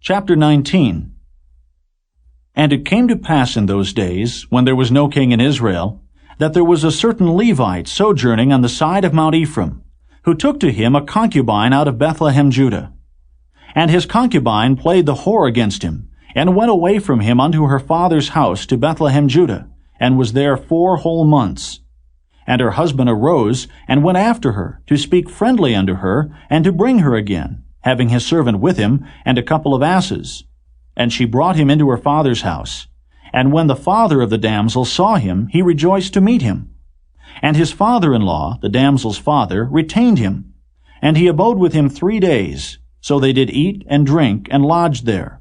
Chapter 19. And it came to pass in those days, when there was no king in Israel, that there was a certain Levite sojourning on the side of Mount Ephraim, who took to him a concubine out of Bethlehemjudah. And his concubine played the whore against him, and went away from him unto her father's house to Bethlehemjudah, and was there 4 whole months. And her husband arose, and went after her, to speak friendly unto her, and to bring her again, having his servant with him, and a couple of asses. And she brought him into her father's house. And when the father of the damsel saw him, he rejoiced to meet him. And his father-in-law, the damsel's father, retained him. And he abode with him 3 days. So they did eat and drink, and lodged there.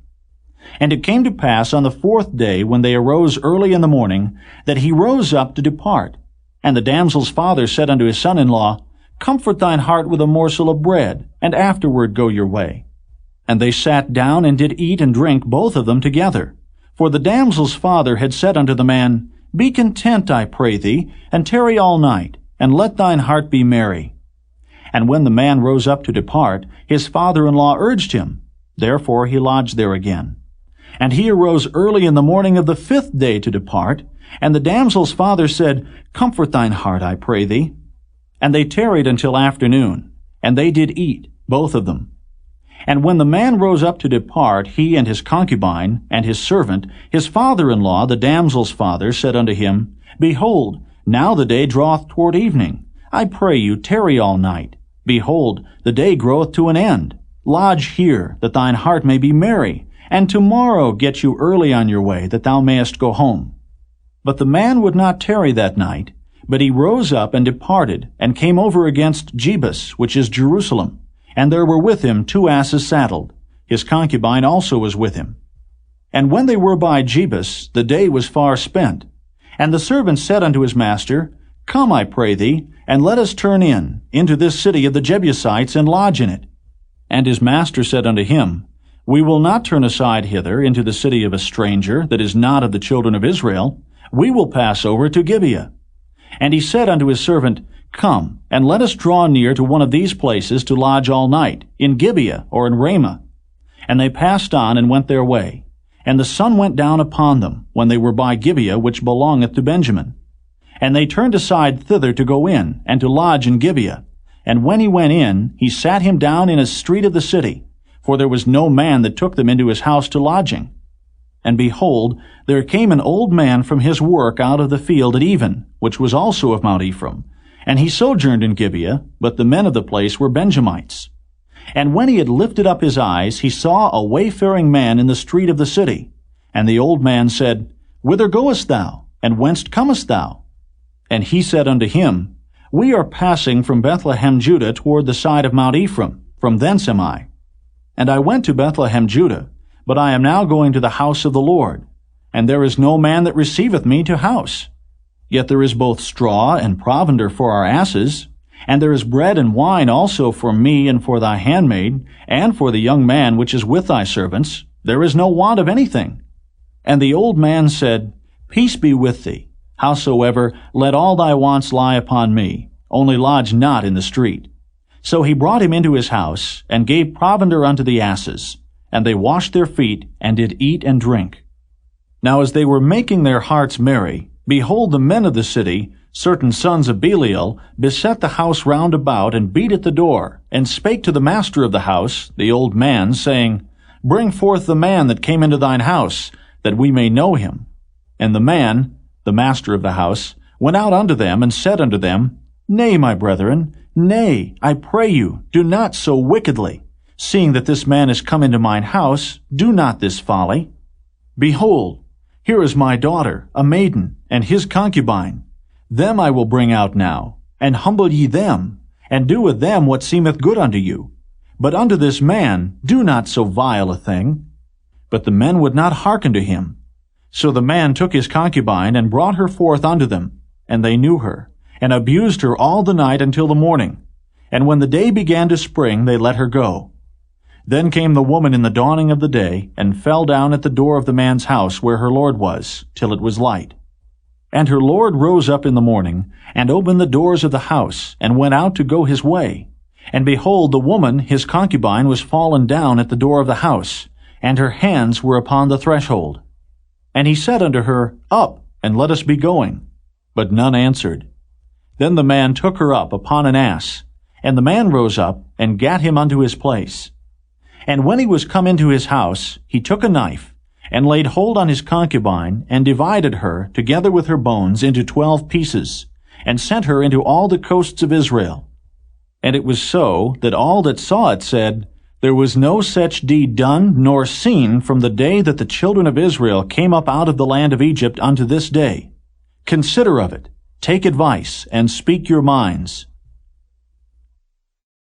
And it came to pass on the 4th day, when they arose early in the morning, that he rose up to depart. And the damsel's father said unto his son-in-law, Comfort thine heart with a morsel of bread, and afterward go your way. And they sat down and did eat and drink both of them together. For the damsel's father had said unto the man, Be content, I pray thee, and tarry all night, and let thine heart be merry. And when the man rose up to depart, his father-in-law urged him. Therefore he lodged there again. And he arose early in the morning of the 5th day to depart. And the damsel's father said, Comfort thine heart, I pray thee. And they tarried until afternoon, and they did eat, both of them. And when the man rose up to depart, he and his concubine, and his servant, his father-in-law, the damsel's father, said unto him, Behold, now the day draweth toward evening. I pray you, tarry all night. Behold, the day groweth to an end. Lodge here, that thine heart may be merry, and tomorrow get you early on your way, that thou mayest go home. But the man would not tarry that night, but he rose up and departed, and came over against Jebus, which is Jerusalem. And there were with him 2 asses saddled. His concubine also was with him. And when they were by Jebus, the day was far spent. And the servant said unto his master, Come, I pray thee, and let us turn into this city of the Jebusites, and lodge in it. And his master said unto him, We will not turn aside hither into the city of a stranger, that is not of the children of Israel. We will pass over to Gibeah. And he said unto his servant, Come, and let us draw near to one of these places to lodge all night, in Gibeah or in Ramah. And they passed on and went their way. And the sun went down upon them, when they were by Gibeah, which belongeth to Benjamin. And they turned aside thither to go in, and to lodge in Gibeah. And when he went in, he sat him down in a street of the city, for there was no man that took them into his house to lodging. And behold, there came an old man from his work out of the field at even, which was also of Mount Ephraim. And he sojourned in Gibeah, but the men of the place were Benjamites. And when he had lifted up his eyes, he saw a wayfaring man in the street of the city. And the old man said, Whither goest thou? And whence comest thou? And he said unto him, We are passing from Bethlehemjudah toward the side of Mount Ephraim. From thence am I. And I went to Bethlehemjudah, but I am now going to the house of the Lord. And there is no man that receiveth me to house. Yet there is both straw and provender for our asses, and there is bread and wine also for me and for thy handmaid, and for the young man which is with thy servants. There is no want of anything. And the old man said, Peace be with thee. Howsoever, let all thy wants lie upon me, only lodge not in the street. So he brought him into his house, and gave provender unto the asses. And they washed their feet, and did eat and drink. Now as they were making their hearts merry, behold, the men of the city, certain sons of Belial, beset the house round about, and beat at the door, and spake to the master of the house, the old man, saying, Bring forth the man that came into thine house, that we may know him. And the man, the master of the house, went out unto them, and said unto them, Nay, my brethren, nay, I pray you, do not so wickedly. Seeing that this man is come into mine house, do not this folly. Behold, here is my daughter, a maiden, and his concubine. Them I will bring out now, and humble ye them, and do with them what seemeth good unto you. But unto this man do not so vile a thing. But the men would not hearken to him. So the man took his concubine, and brought her forth unto them. And they knew her, and abused her all the night until the morning. And when the day began to spring, they let her go. Then came the woman in the dawning of the day, and fell down at the door of the man's house where her lord was, till it was light. And her lord rose up in the morning, and opened the doors of the house, and went out to go his way. And behold, the woman, his concubine, was fallen down at the door of the house, and her hands were upon the threshold. And he said unto her, Up, and let us be going. But none answered. Then the man took her up upon an ass, and the man rose up, and gat him unto his place. And when he was come into his house, he took a knife, and laid hold on his concubine, and divided her, together with her bones, into 12 pieces, and sent her into all the coasts of Israel. And it was so, that all that saw it said, There was no such deed done nor seen from the day that the children of Israel came up out of the land of Egypt unto this day. Consider of it, take advice, and speak your minds.